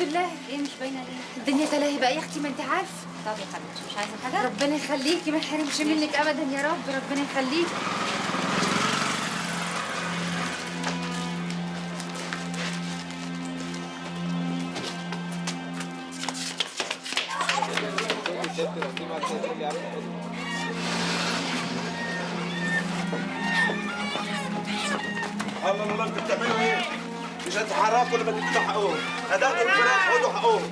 بالله. ايه مش باينه ليه؟ الدنيا تلاهي بقى يا اختي، ما انت عارفه. طب يا حبيبتي مش عايزه حاجه؟ ربنا يخليكي، ما يحرمش منك ابدا يا رب، ربنا يخليكي. الله الله، انتوا بتعملوا ايه؟ مش هتتحركوا لما تدوا حقهم، هتاخدوا الفراخ خدوا حقهم،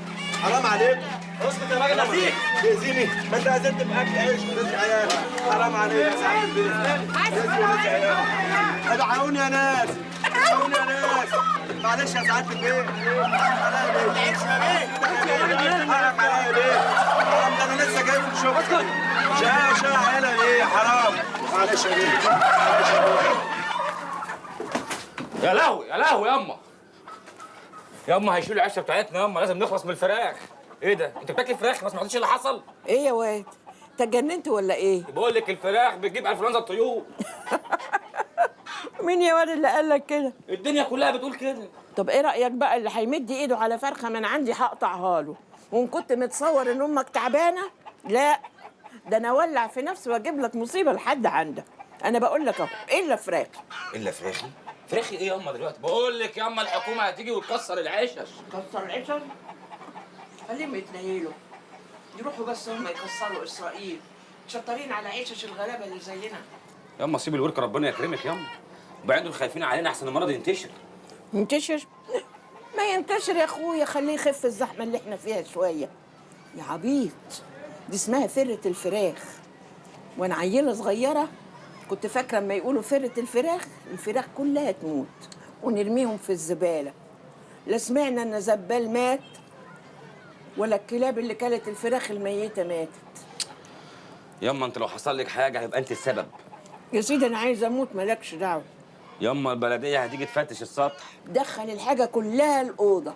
حرام عليكم. اسكت يا راجل هزيك. تأذيني؟ ما انت أذنت بأكل عيش ورزق عيالك، حرام عليك يا صاحب البيت. رزق ورزق عيالك. ادعوني يا ناس، ادعوني يا ناس. معلش يا سعادة البيت. حرام عليا يا بيه. العيش يا بيه. حرام عليا يا بيه. حرام، ده أنا لسه جاي من الشغل. شقة عيالة ليه؟ حرام. معلش يا بيه. معلش يا بيه. يا لهوي يا لهوي ياما. ياما هيشيلوا العشه بتاعتنا ياما، لازم نخلص من الفراخ. ايه ده؟ انت بتاكلي فراخ؟ ما سمعتيش اللي حصل؟ ايه يا واد؟ انت اتجننت ولا ايه؟ بقول لك الفراخ بتجيب انفلونزا الطيور. مين يا واد اللي قال لك كده؟ الدنيا كلها بتقول كده. طب ايه رايك بقى اللي هيمد ايده على فرخه من عندي هقطعها له، وان كنت متصور ان امك تعبانه؟ لا، ده انا اولع في نفسي واجيب لك مصيبه لحد عندك. انا بقول لك اهو، الا فراخ. الا فراخي؟ فراخي ايه ياما دلوقتي؟ بقول لك ياما الحكومه هتيجي وتكسر العشش. كسر العشش؟ خليهم يتنيلوا، يروحوا بس هم يكسروا اسرائيل، شطارين على عشش الغلابه اللي زينا. ياما سيب الورك ربنا يكرمك ياما. وبعدين دول خايفين علينا احسن المرض ينتشر. ينتشر؟ ما ينتشر يا اخويا، خليه يخف الزحمه اللي احنا فيها شويه. يا عبيط، دي اسمها فرة الفراخ. وانا عيله صغيره كنت فاكره اما يقولوا فرة الفراخ كلها تموت ونرميهم في الزباله. لا سمعنا ان زبال مات ولا الكلاب اللي كلت الفراخ الميته ماتت. ياما انت لو حصل لك حاجه هيبقى انت السبب. يا سيدي انا عايزه اموت، مالكش دعوه. ياما البلديه هتيجي تفتش السطح. دخل الحاجه كلها الاوضه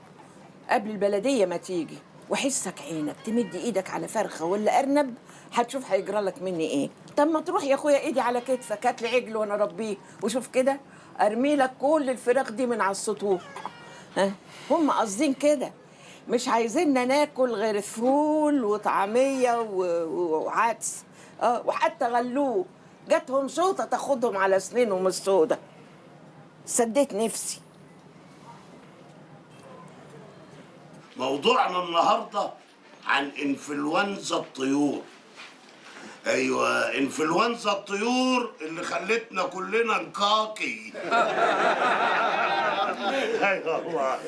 قبل البلديه ما تيجي، وحسك عينك تمد ايدك على فرخه ولا ارنب هتشوف هيجرى لك مني ايه. طب ما تروح يا اخويا ايدي على كتفك، هات لي عجل وانا اربيه وشوف كده ارمي لك كل الفراخ دي من على السطوح. ها، هم قاصدين كده، مش عايزيننا ناكل غير فول وطعميه وعدس، وحتى غلوه جاتهم شوطه تاخدهم على سنينهم السودا. سديت نفسي. موضوعنا النهارده عن انفلونزا الطيور. ايوه، انفلونزا الطيور اللي خلتنا كلنا نكاكي. ايوه والله،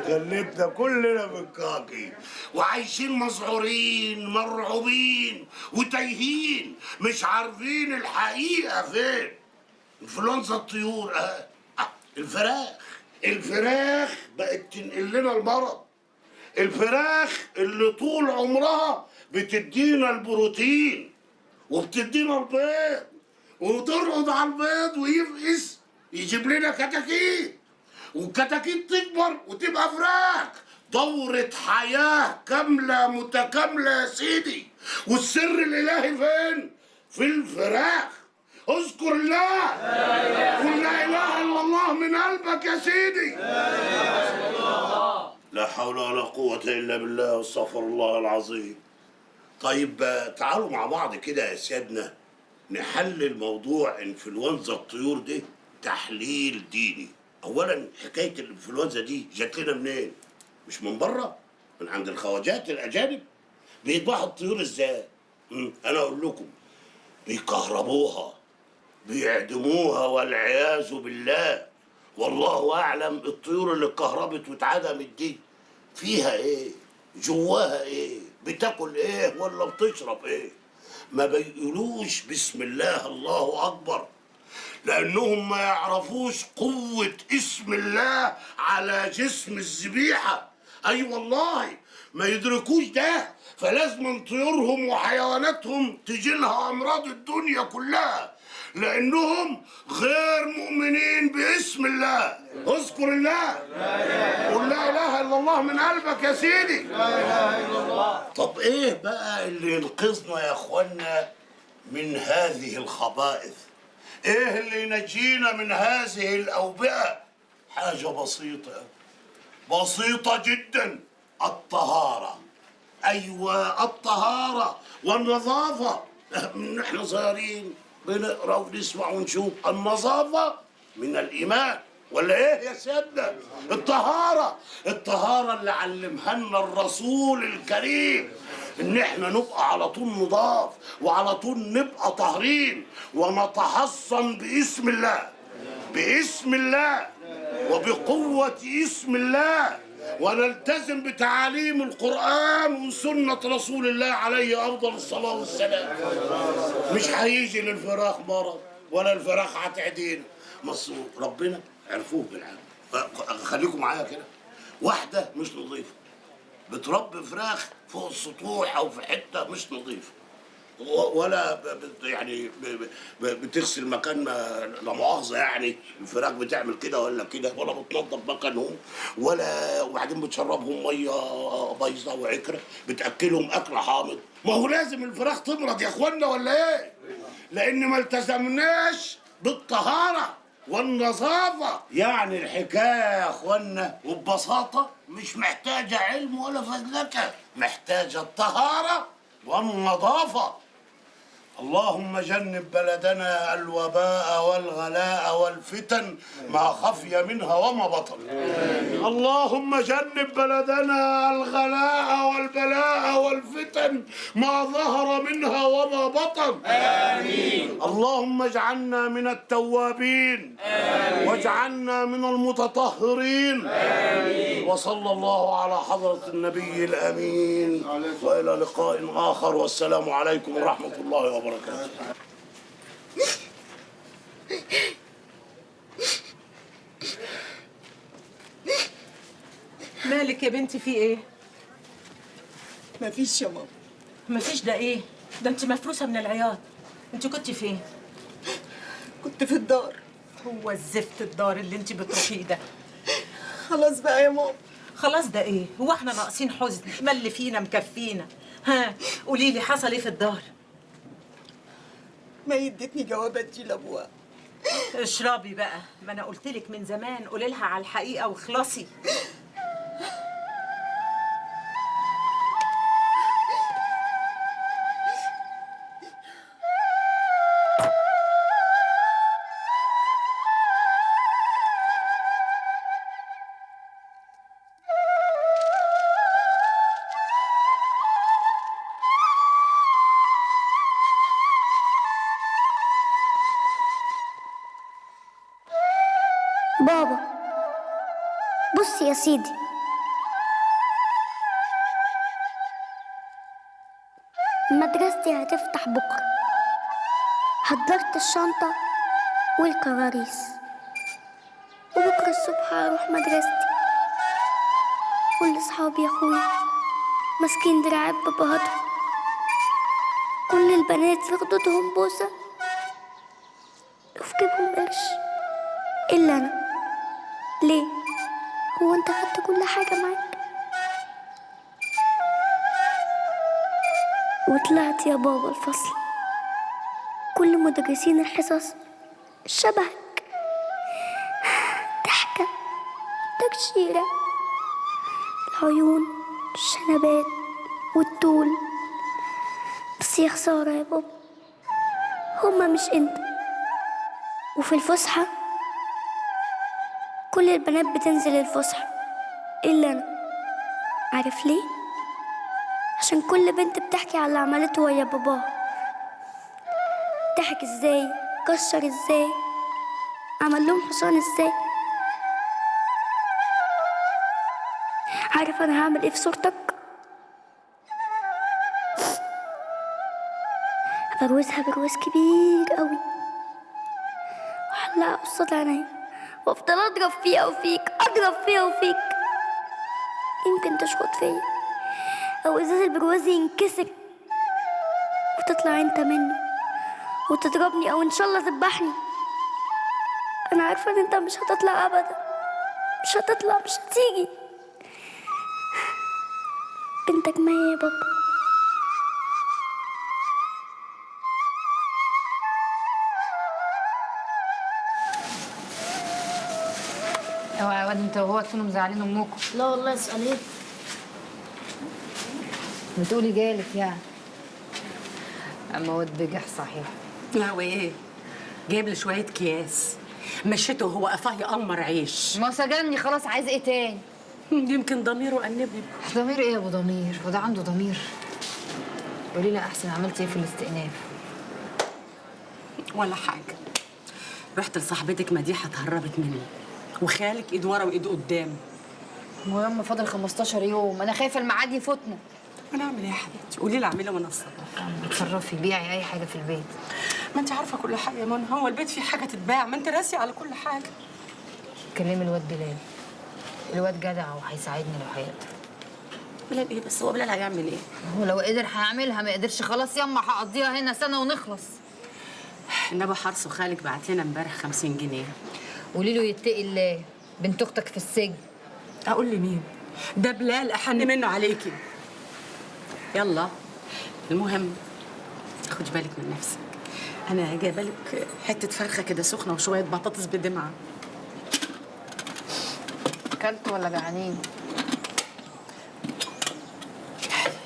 خلتنا كلنا نكاكي وعايشين مذعورين مرعوبين وتايهين، مش عارفين الحقيقه فين. انفلونزا الطيور الفراخ بقت تنقل لنا المرض. الفراخ اللي طول عمرها بتدينا البروتين وبتدينا البيض، وترقد على البيض ويفقس يجيب لنا كتاكيت، والكتاكيت تكبر وتبقى فراخ. دورة حياة كاملة متكاملة يا سيدي. والسر الإلهي فين؟ في الفراخ. اذكر الله، قل لا إله إلا الله من قلبك يا سيدي. لا حول ولا قوة إلا بالله، واستغفر الله العظيم. طيب تعالوا مع بعض كده يا سيادنا نحلل موضوع انفلونزا الطيور دي تحليل ديني. أولا، حكاية الانفلونزا دي جات لنا منين؟ مش من بره؟ من عند الخواجات الأجانب؟ بيذبحوا الطيور إزاي؟ أنا أقول لكم، بيكهربوها، بيعدموها والعياذ بالله. والله أعلم الطيور اللي اتكهربت واتعدمت دي فيها إيه؟ جواها إيه؟ بتاكل إيه ولا بتشرب إيه؟ ما بيقولوش بسم الله الله أكبر، لأنهم ما يعرفوش قوة اسم الله على جسم الذبيحة. أي والله ما يدركوش ده، فلازم طيورهم وحيواناتهم تجيلها أمراض الدنيا كلها، لأنهم غير مؤمنين باسم الله. اذكر الله، قل لا إله إلا الله من قلبك يا سيدي. لا إله إلا الله. طب إيه بقى اللي ينقذنا يا إخوانا من هذه الخبائث؟ إيه اللي ينجينا من هذه الأوبئة؟ حاجة بسيطة، بسيطة جدا. الطهارة. أيوة الطهارة والنظافة. من احنا صغيرين بنقرا ونسمع ونشوف النظافة من الإيمان، ولا ايه يا سيادنا؟ الطهارة اللي علمها لنا الرسول الكريم، ان احنا نبقى على طول نضاف وعلى طول نبقى طاهرين ونتحصن باسم الله، باسم الله وبقوة اسم الله، ونلتزم بتعاليم القرآن وسنة رسول الله عليه أفضل الصلاة والسلام. مش هيجي للفراخ مرض ولا الفراخ هتعدينا. مصر ربنا عرفوه بالعلم. خليكم معايا كده، واحدة مش نظيفة بتربي فراخ فوق السطوح أو في حتة مش نظيفة، ولا يعني بتغسل مكان، لا مؤاخذه يعني الفراخ بتعمل كده ولا كده، ولا بتنظف مكانهم، وبعدين بتشربهم ميه بايظه وعكره، بتاكلهم اكل حامض. ما هو لازم الفراخ تمرض يا اخوانا ولا ايه؟ لان ما التزمناش بالطهاره والنظافه. يعني الحكايه يا اخوانا وببساطه مش محتاجه علم ولا فزلكه، محتاجه الطهاره والنظافة. اللهم جنب بلدنا الوباء والغلاء والفتن ما خفي منها وما بطن. اللهم جنب بلدنا الغلاء والبلاء والفتن ما ظهر منها وما بطن. آمين. اللهم اجعلنا من التوابين. آمين. واجعلنا من المتطهرين. آمين. وصلى الله على حضرة النبي الأمين، وإلى لقاء آخر، والسلام عليكم ورحمة الله وبركاته. مالك يا بنتي في ايه؟ مفيش يا ماما. مفيش ده ايه؟ ده انت مفروسه من العياط. انت كنت فين؟ كنت في الدار. هو الزفت الدار اللي انت بتروحيه ده؟ خلاص بقى يا ماما. خلاص ده ايه؟ هو احنا ناقصين حزن؟ مل فينا مكفينا. ها قولي لي حصل ايه في الدار؟ ما يدتني جوابات دي لابوها. اشربي بقى، ما انا قلت لك من زمان قولي لها على الحقيقه واخلصي. بابا بص يا سيدي، مدرستي هتفتح بكرة، حضرت الشنطة والكراريس، وبكرة الصبح هروح مدرستي. كل صحابي يا اخويا ماسكين دراعات باباهاتهم، كل البنات في خدودهم بوسة وفي جيبهم قرش إلا أنا. ليه؟ هو أنت خدت كل حاجة معاك؟ وطلعت يا بابا الفصل، كل مدرسين الحصص شبهك، ضحكة، تكشيرة، العيون، الشنبات والطول. بس يا خسارة يا بابا، هما مش انت. وفي الفسحة كل البنات بتنزل الفسحة إلا أنا. عارف ليه؟ عشان كل بنت بتحكي على اللي عملته ويا باباها، ضحك ازاي، كشر ازاي، عمل لهم حصان ازاي. عارف أنا هعمل ايه في صورتك؟ بروزها برواز كبير قوي وحلقها قصاد عينيا، وافضل اضرب فيها وفيك، اضرب فيها وفيك. يمكن تشخط فيا او ازاز البرواز ينكسر وتطلع انت منه وتضربني، او ان شاء الله تذبحني. انا عارفه ان انت مش هتطلع ابدا، مش هتطلع، مش هتيجي. بنتك مية يا بابا. اوعى يا واد انت وهو تكونوا مزعلين امكم. لا والله اسأليه. بتقولي جالك يعني. اما واد بجح صحيح. لا وايه؟ جايب لي شويه اكياس مشيته وهو قفاه يقمر عيش. ما سجنني خلاص، عايز ايه تاني؟ يمكن ضميره أنبني. ضمير ايه يا ابو ضمير؟ وده عنده ضمير؟ قولي لي احسن، عملت ايه في الاستئناف؟ ولا حاجه. رحت لصاحبتك مديحه اتهربت مني، وخالك ايد ورا وايد قدام. هو يما فاضل 15 يوم، انا خايفه الميعاد يفوتنا. انا اعمل ايه يا حبيبتي؟ قولي لي اعملها وانا اتصرف. اتصرفي، بيعي اي حاجه في البيت. ما انت عارفه كل حاجه يا منى، هو البيت فيه حاجه تتباع؟ ما انت راسي على كل حاجه. كلمي الواد بلال، الواد جدع وهيساعدني لو هيقدر. بلال ايه بس؟ هو بلال هيعمل ايه؟ هو لو قدر هيعملها، ما قدرش خلاص يما هقضيها هنا سنه ونخلص. النبي حرص وخالك بعت لنا امبارح 50 جنيه. قولي له يتقي الله، بنت اختك في السجن. اقول لي مين؟ ده بلال احن منه عليكي. يلا المهم خدي بالك من نفسك. انا جايبه لك حته فرخه كده سخنه وشويه بطاطس بدمعه. اكلت ولا جعانين؟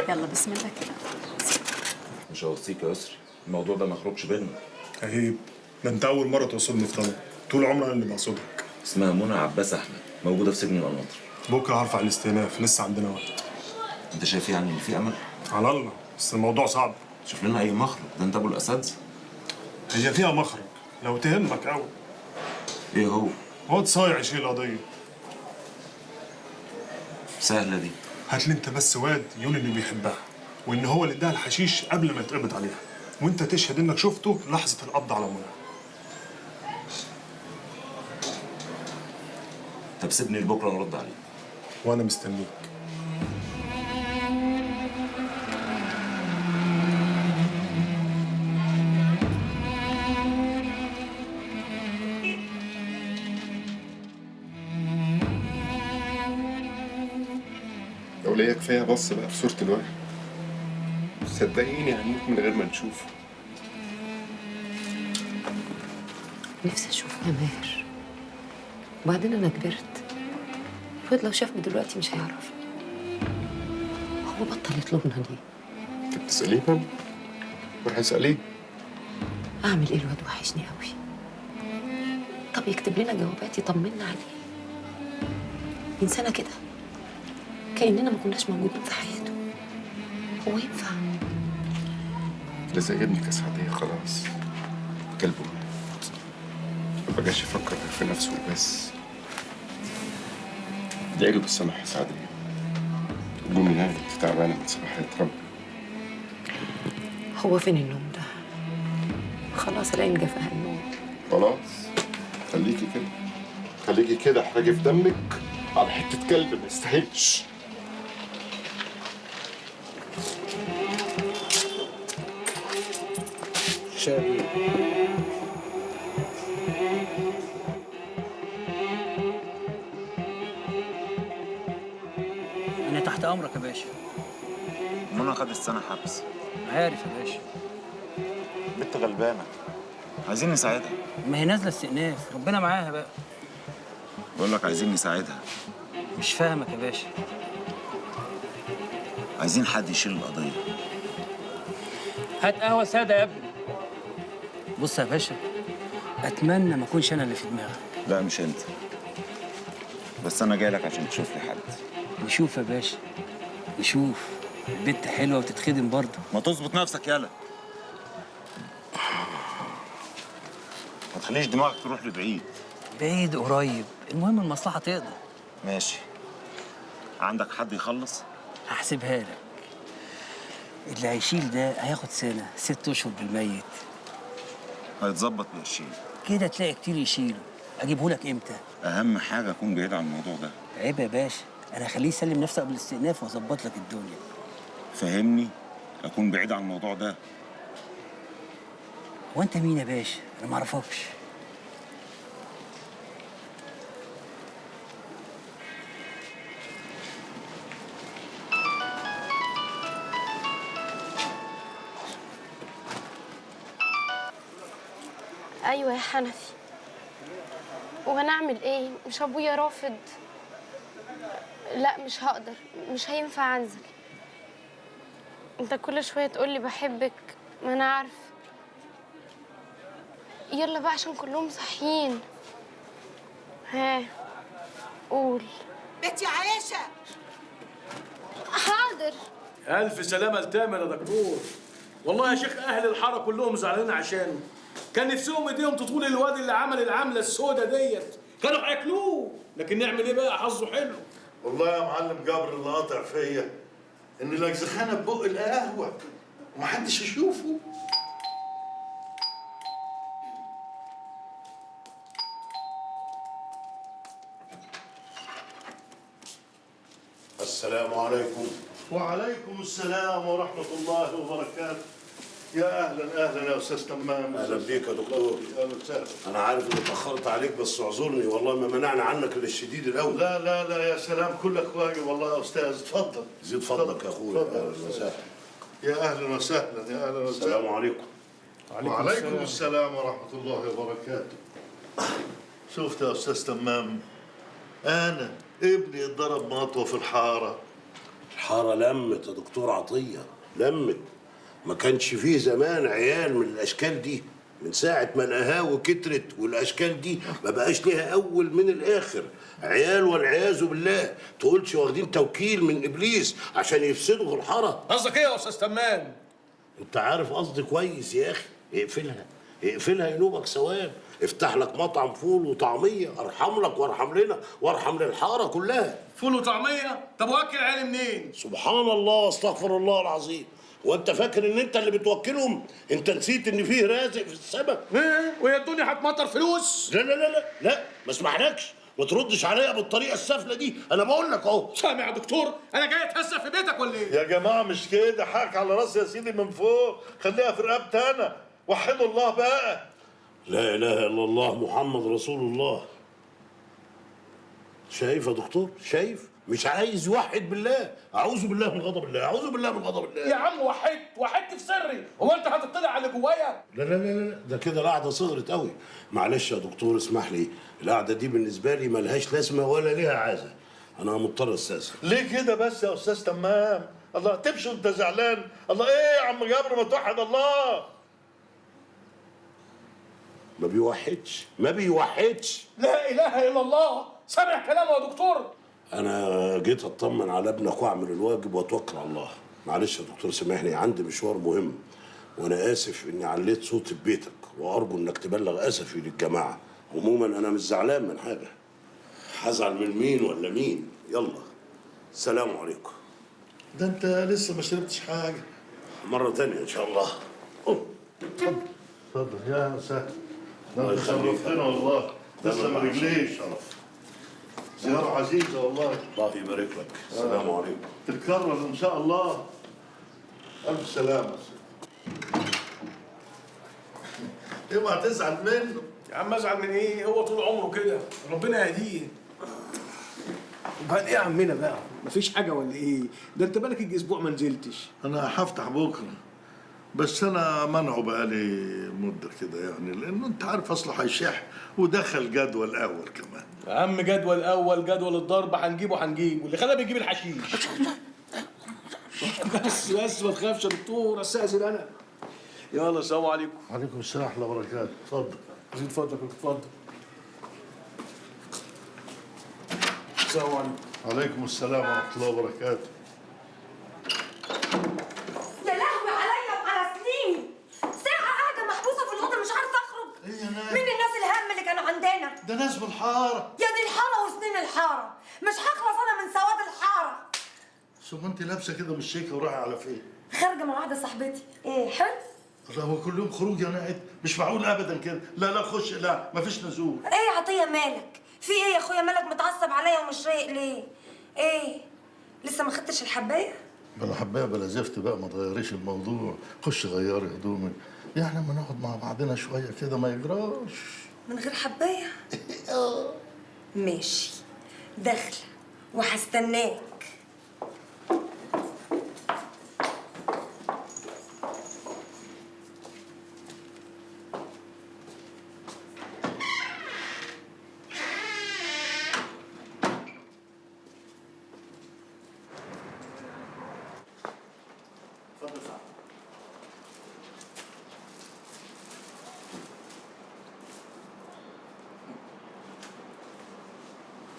يلا بسم الله كده. مش هوصيك يا يسري، الموضوع ده ما يخرجش بينا. عيب، ده انت اول مره توصلني في طلب، طول عمري انا اللي بقصدك. اسمها منى عباس احمد، موجوده في سجن القناطر. بكره هرفع الاستئناف، لسه عندنا وقت. انت شايف يعني ان في امل؟ على الله، بس الموضوع صعب. شوف لنا اي مخرج، ده انت ابو الاساتذه. هي فيها مخرج لو تهمك قوي. ايه هو؟ واد صايع يشيل القضيه. سهله دي. هات لي انت بس واد يقول انه بيحبها، وان هو اللي اداها الحشيش قبل ما يتقبض عليها، وانت تشهد انك شفته لحظه القبض على منى. طب سيبني لبكره نرد عليك. وانا مستنيك. لو ليا كفايه بص بقى في صوره الواد، صدقيني هنموت من غير ما نشوفه. نفسي اشوفها ماهر، وبعدين انا كبرت. الواد لو شافني دلوقتي مش هيعرفني. هو بطل يطلبنا ليه؟ انت بتساليه بقى؟ روح اساليه. اعمل ايه؟ الواد وحشني قوي. طب يكتب لنا جوابات يطمنا عليه. من سنه كده كاننا ما كناش موجودين في حياته. هو ينفع؟ ده زي ابنك يا سعديه، خلاص كلبه مات. ما بقاش يفكر غير في نفسه وبس. ادعي له بالسماح يا سعديه. قومي نامي، انت تعبانه من صباحيه ربنا. هو فين النوم ده؟ خلاص العين جفاها النوم. خلاص خليكي كده، خليكي كده، حاجه في دمك على حته كلب ما يستاهلش. شابي أنا تحت أمرك يا باشا. منى خدت سنة حبس. عارف يا باشا. بنت غلبانة، عايزين نساعدها. ما هي نازلة استئناف، ربنا معاها بقى. بقول لك عايزين نساعدها. مش فاهمك يا باشا. عايزين حد يشيل القضية. هات قهوة سادة يا ابني. بص يا باشا، أتمنى ما أكونش أنا اللي في دماغك. لا مش أنت، بس أنا جاي لك عشان تشوف لي حد. نشوف يا باشا، نشوف. البنت حلوة وتتخدم برضه. ما تظبط نفسك يالا، ما تخليش دماغك تروح لبعيد. بعيد قريب، المهم المصلحة تقضي. ماشي. عندك حد يخلص؟ هحسبها لك. اللي هيشيل ده هياخد سنة، 6 أشهر بالميت. هيتظبط بقرشين. كده تلاقي كتير يشيله. أجيبه لك إمتى؟ أهم حاجة أكون بعيد عن الموضوع ده. عيب يا باشا، أنا هخليه يسلم نفسه قبل الاستئناف وأظبط لك الدنيا. فهمني، أكون بعيد عن الموضوع ده. هو أنت مين يا باشا؟ أنا معرفكش. ايوه يا حنفي، وهنعمل ايه؟ مش ابويا رافض؟ لا مش هقدر، مش هينفع انزل. انت كل شويه تقول لي بحبك، ما انا عارفه. يلا بقى عشان كلهم صاحيين. ها قول. بنتي عايشه. حاضر. ألف سلامة لتامر يا دكتور. والله يا شيخ أهل الحارة كلهم زعلانين عشانه. كان نفسهم ايديهم تطول الواد اللي عمل العملة السودة ديت، كانوا هياكلوه، لكن نعمل ايه بقى؟ حظه حلو. والله يا معلم جابر اللي قاطع فيا إن الأجزخانة ببق القهوة ومحدش يشوفه. السلام عليكم. وعليكم السلام ورحمة الله وبركاته. يا أهلا أهلا يا أستاذ تمام. اهلا بيك يا دكتور. أهلا وسهلا. انا عارف اني اتاخرت عليك بس اعذرني والله ما منعنا عنك الا الشديد الاول. لا لا لا يا سلام كلك واجب والله يا أستاذ. اتفضل. زيد فضلك يا اخويا. اهلا وسهلا. يا أهلا وسهلا يا أهلا وسهلا. السلام عليكم. وعليكم السلام ورحمة الله وبركاته. شفت يا أستاذ تمام، أنا ابني اتضرب مطوة في الحارة. الحاره لمت يا دكتور عطيه، لمت. ما كانش فيه زمان عيال من الاشكال دي، من ساعه ما القهاوي كترت والاشكال دي ما بقاش ليها اول من الاخر. عيال والعياذ بالله، تقولش واخدين توكيل من ابليس عشان يفسدوا في الحاره. قصدك ايه يا استاذ تمام؟ انت عارف قصدي كويس يا اخي. اقفلها اقفلها ينوبك ثواب. افتح لك مطعم فول وطعميه، ارحم لك وارحم لنا وارحم للحاره كلها. فول وطعميه؟ طب واكل عيالي منين؟ سبحان الله واستغفر الله العظيم. وانت فاكر ان انت اللي بتوكلهم؟ انت نسيت ان فيه رازق في السماء. ايه؟ وهي الدنيا هتمطر فلوس؟ لا لا لا لا لا، ما اسمحلكش. ما تردش عليا بالطريقه السافله دي، انا بقول لك اهو. سامع يا دكتور؟ انا جاي اتهزق في بيتك ولا ايه؟ يا جماعة مش كده، حاك على راسي يا سيدي من فوق، خليها في رقبتي أنا. وحدوا الله بقى. لا اله الا الله محمد رسول الله. شايف يا دكتور؟ شايف؟ مش عايز يوحد بالله. اعوذ بالله من غضب الله، اعوذ بالله من غضب الله. يا عم وحدت في سري، هو انت هتطلع على اللي جوايا؟ لا لا لا لا، ده كده القعده صغرت قوي. معلش يا دكتور اسمح لي، القعده دي بالنسبه لي ملهاش لازمه ولا ليها عازه. انا مضطر استاذن. ليه كده بس يا أستاذ تمام؟ الله تمشي وأنت زعلان؟ الله إيه يا عم جابر ما توحد الله؟ ما بيوحدش ما بيوحدش. لا اله الا الله. سامع كلامه يا دكتور؟ انا جيت اطمن على ابنك واعمل الواجب واتوكل على الله. معلش يا دكتور سامحني، عندي مشوار مهم وانا اسف اني عليت صوتي في بيتك، وارجو انك تبلغ اسفي للجماعه. عموما انا مش زعلان من حاجه. هزعل من مين ولا مين؟ يلا السلام عليكم. ده أنت لسه ما شربتش حاجة. مره تانية ان شاء الله. اتفضل يا وسهلا. الله ده يخليك. شرفتنا والله. لسه ما رجليش. زيارة عزيزة والله. الله يبارك لك. السلام عليكم. تتكرر إن شاء الله. ألف سلامة. اوعى تزعل منه. يا عم ازعل من ايه؟ هو طول عمره كده، ربنا يهديه. وبعد ايه يا عمنا بقى؟ مفيش حاجه ولا ايه؟ ده انت بالك يجي اسبوع ما نزلتش. أنا هفتح بكرة، بس أنا منعه بقالي مدة كده يعني، لأنه أنت عارف أصله هيشح ودخل جدول أول كمان. يا عم جدول اول، جدول الضرب هنجيبه واللي خلاه بيجيب الحشيش. بس ما تخافش يا دكتور، استاذن انا. يلا السلام عليكم. وعليكم السلام ورحمة الله وبركاته. اتفضل. زيد فضلك اتفضل. السلام عليكم. وعليكم السلام ورحمة الله وبركاته. يا لهوي عليا وعلى سنين، ساعة قاعدة محبوسة في الأوضة مش عارفة أخرج. إيه يا ناس؟ مين الناس الهم اللي كانوا عندنا؟ ده ناس من الحارة. يا دي الحارة وسنين الحارة، مش هخلص أنا من سواد الحارة. ثم أنت لابسة كده مش شيكة ورايحة على فين؟ خارجة مع واحدة صاحبتي. إيه حلو؟ الله هو كل يوم خروج يا ناقد؟ مش معقول أبدا كده. لا لا خش، لا مفيش نزول. إيه يا عطية مالك؟ في إيه يا أخويا مالك متعصب عليا ومش رايق ليه؟ إيه؟ لسه ما خدتش الحباية؟ بلا حبايه بلا زفت بقى، ما تغيريش الموضوع. خش غيري هدومك، يعني لما نقعد مع بعضنا شويه كده ما يجراش. من غير حباية؟ ماشي، داخلة وهستناك. اتفضل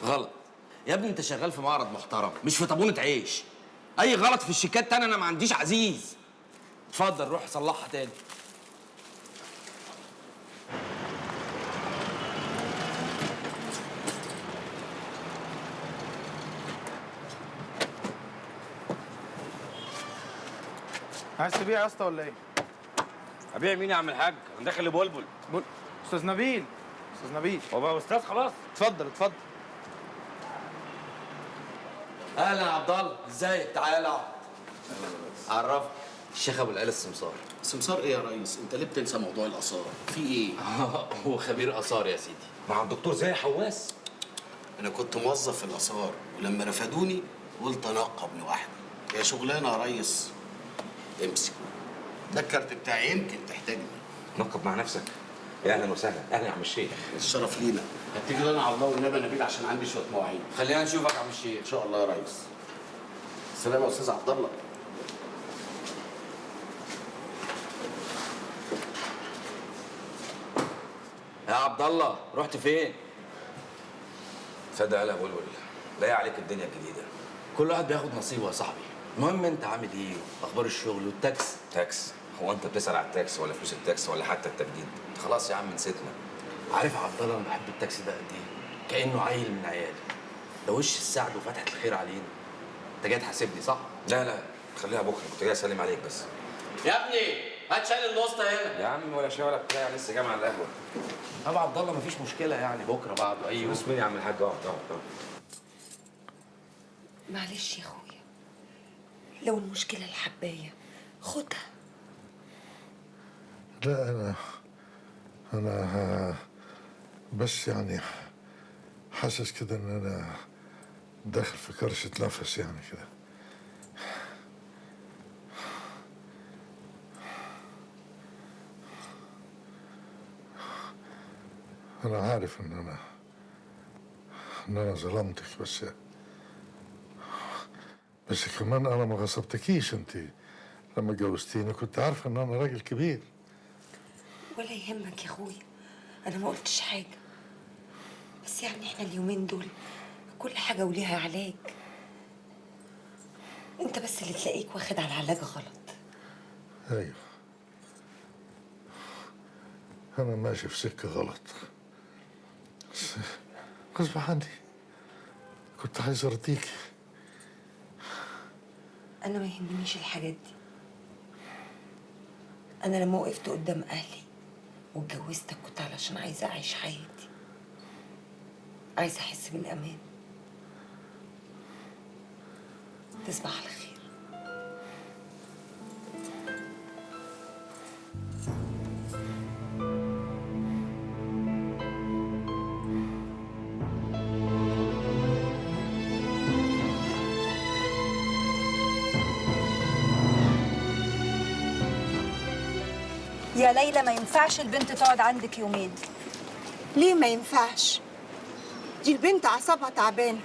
غلط يا ابني، انت شغال في معرض محترم مش في طابونه عيش. اي غلط في الشيكات تاني انا ما عنديش عزيز. اتفضل روح صلحها تاني. عايز تبيع يا اسطى ولا ايه؟ ابيع مين يا عم الحاج؟ انا داخل لبلبل. استاذ نبيل، استاذ نبيل. هو بقى استاذ خلاص؟ اتفضل اتفضل. اهلا يا عبد الله، ازيك؟ تعالى اقعد. عرفك الشيخ ابو العيال السمسار. سمسار ايه يا ريس؟ انت ليه بتنسى موضوع الاثار؟ في ايه؟ هو خبير اثار يا سيدي. مع الدكتور زي حواس. انا كنت موظف في الاثار ولما رفدوني قلت انقب لوحدي. يا شغلانه يا ريس. امسك ده الكارت بتاعي يمكن تحتاجني. نقب مع نفسك. يا اهلا وسهلا. اهلا يا عم الشيخ. الشرف لينا. هتيجي لنا على الله والنبي نبيل عشان عندي شويه مواعيد. خلينا نشوفك يا عم الشيخ. ان شاء الله يا ريس. سلام يا استاذ عبد الله. يا عبد الله رحت فين؟ تصدق يا بلبل، لاقي عليك الدنيا الجديده. كل واحد بياخد نصيبه يا صاحبي. المهم انت عامل ايه؟ اخبار الشغل والتاكس؟ تاكس؟ هو انت بتسال على التاكس ولا فلوس التاكس ولا حتى التجديد؟ خلاص يا عم نسيتنا. عارف يا عبد الله انا بحب التاكسي ده قد ايه؟ كانه عيل من عيالي. ده وش السعد وفتحه الخير علينا. انت جاي تحاسبني صح؟ لا خليها بكره، كنت جاي اسلم عليك بس. يا ابني هات شايل الوسطى هنا. يا عم ولا شاي ولا بتاع، لسه جاي على القهوه. طب عبد الله مفيش مشكله يعني، بكره بعده اي يوم. فلوس مين يا عم الحاج؟ اقعد. معلش يا اخويا، لو المشكله الحبايه خدها. لا انا بس يعني حاسس كده ان انا داخل في كرشة نفس يعني كده. انا عارف ان انا ظلمتك، بس كمان انا ما غصبتكيش. انت لما جوزتيني كنت عارفه ان انا راجل كبير. ولا يهمك يا اخويا، انا ما قلتش حاجه، بس يعني احنا اليومين دول كل حاجه وليها علاج. انت بس اللي تلاقيك واخد على العلاج غلط. ايوه، انا ماشي في سكه غلط، بس غصب عني كنت عايز ارضيكي. انا ما يهمنيش الحاجات دي. انا لما وقفت قدام اهلي واتجوزتك كنت علشان عايزه اعيش حياتي، عايزه احس بالامان. تصبح على خير. يا ليلى ما ينفعش البنت تقعد عندك يومين. ليه ما ينفعش؟ دي البنت اعصابها تعبانه.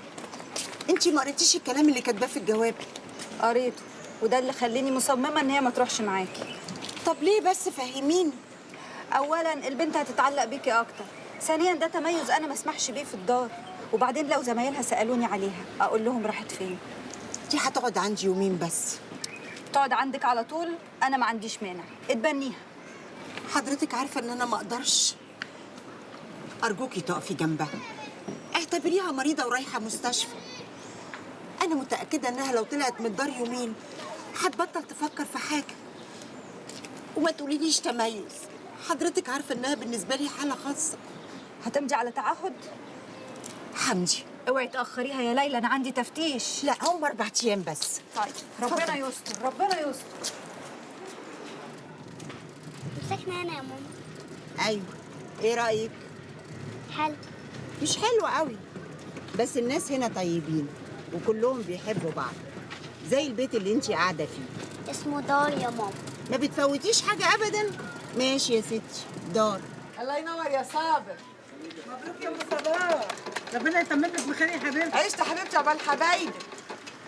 انتي ما قريتيش الكلام اللي كاتباه في الجواب؟ قريته، وده اللي خلاني مصممه ان هي ما تروحش معاكي. طب ليه بس فهميني. اولا البنت هتتعلق بيكي اكتر، ثانيا ده تميز انا ما اسمحش بيه في الدار، وبعدين لو زمايلها سالوني عليها اقول لهم راحت فين. دي هتقعد عندي يومين بس. تقعد عندك على طول؟ انا ما عنديش مانع، اتبنيها. حضرتك عارفه ان انا ما اقدرش. ارجوكي تقفي جنبها، اعتبريها مريضه ورايحه مستشفى. انا متاكده انها لو طلعت من الدار يومين هتبطل تفكر في حاجه. وما تقوليليش تميز، حضرتك عارفه انها بالنسبه لي حاله خاصه. هتمضي على تعهد؟ همضي. اوعي تاخريها يا ليلى، انا عندي تفتيش. لا هم 4 ايام بس. طيب ربنا يستر، ربنا يستر. مسكنا انا يا ماما. ايوه، ايه رايك؟ حلو. مش حلو قوي، بس الناس هنا طيبين وكلهم بيحبوا بعض، زي البيت اللي انتي قاعده فيه. اسمه دار يا ماما. ما بتفوتيش حاجه ابدا. ماشي يا ستي، دار. الله ينور يا صابر. مبروك يا ام صباح، ربنا يتمم لك بخير يا حبيبتي. عشت يا حبيبتي عقبال حبايبك.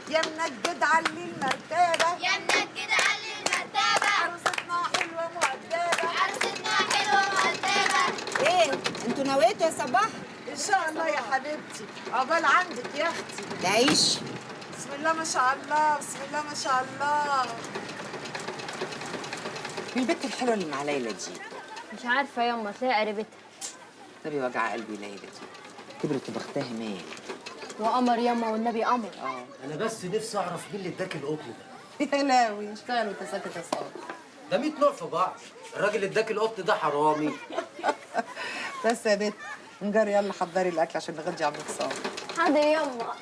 يا منجد علي المرتبه، يا منجد علي المرتبه، عروستنا حلوه مؤدبه، عروستنا حلوه مؤدبه. ايه انتوا نويتوا يا صباح؟ ان شاء الله يا حبيبتي، عقبال عندك يا اختي. تعيش. بسم الله ما شاء الله، بسم الله ما شاء الله. البنت الحلوه اللي مع ليلى دي مش عارفه ياما، تلاقي قريبتها. طب وجع قلبي ليلى دي كبرت وبختها مال. وقمر ياما والنبي قمر. انا بس نفسي اعرف مين اللي اداك القطن ده. يا لاوي اشتغل وانت ساكت يا صابر. ده 100 نوع في بعض. الراجل اللي اداك القطن ده حرامي. بس يا بنت نجار، يلا حضري الاكل عشان نغدي عمك صابر. حاضر ياما.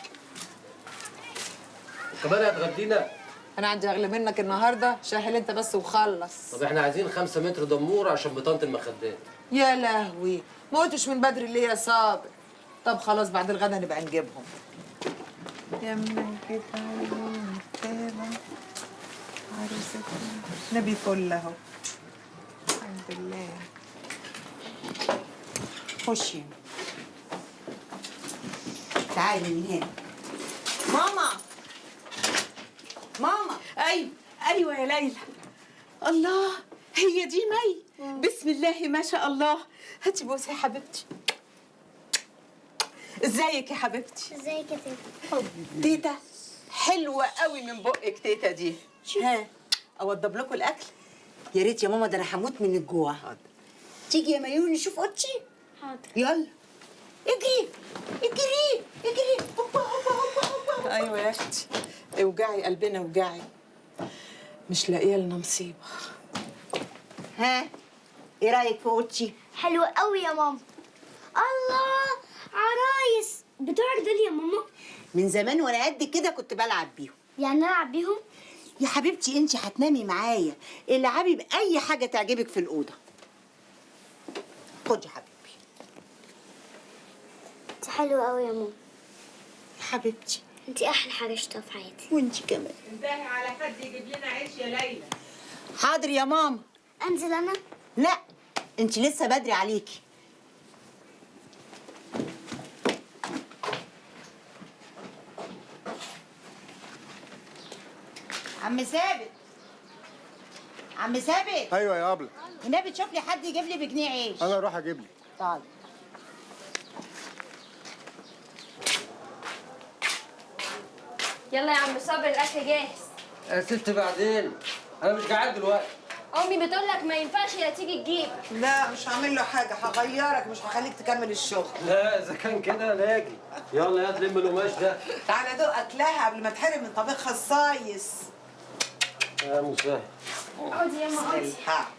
كمان هتغدينا؟ انا عندي اغلى منك النهارده، شاهل انت بس وخلص. طب احنا عايزين 5 متر دمور عشان بطانه المخدات. يا لهوي، ما قلتش من بدري ليه يا صابر؟ طب خلاص بعد الغدا نبقى نجيبهم. يا من كده عيون التالة عروستنا نبي فل اهو. الحمد لله. خشي تعالي من هنا. ماما ماما. ايوه يا ليلى. الله، هي دي مي. بسم الله ما شاء الله. هاتي بوسي يا حبيبتي. ازيك يا حبيبتي؟ ازيك يا تيتا؟ تيتا حلوه قوي من بقك تيتا دي. ها اوضب لكم الاكل؟ يا ريت يا ماما، ده انا هموت من الجوع. حاضر. تيجي يا ميون نشوف اوضتي؟ حاضر. يلا اجري اجري اجري. هوبا هوبا هوبا هوبا. ايوه يا اختي، اوجعي قلبنا اوجعي، مش لاقيه لنا مصيبه. ها ايه رايك في اوضتي؟ حلوة قوي يا ماما. الله، عرايس بتوعك دول يا ماما؟ من زمان وانا قد كده كنت بلعب بيهم. يعني العب بيهم؟ يا حبيبتي انت هتنامي معايا، العبي باي حاجه تعجبك في الاوضه. خدي يا حبيبي. انت حلوة قوي يا ماما. يا حبيبتي انت احلى حاجة شفتها في حياتي. وانت كمان. انتهي على حد يجيب لنا عيش يا ليلى. حاضر يا ماما. انزل انا؟ لا انت لسه بدري عليكي. عم ثابت، عم ثابت. ايوه يا ابله. والنبي تشوف لي حد يجيب لي بجنيه عيش. انا اروح اجيب لي. طيب. يلا يا عم صابر، الاكل جاهز. يا ست بعدين، انا مش جعان دلوقتي. امي بتقول لك ما ينفعش هي تيجي تجيب. لا مش هعمل له حاجه، هغيرك مش هخليك تكمل الشغل. لا اذا كان كده انا اجي. يلا يا تلم القماش ده. تعالى دوق اكلها قبل ما تحرم من طبيخها الصايص. يا مسهل. اقعدي يا ماما اقعدي. الحق.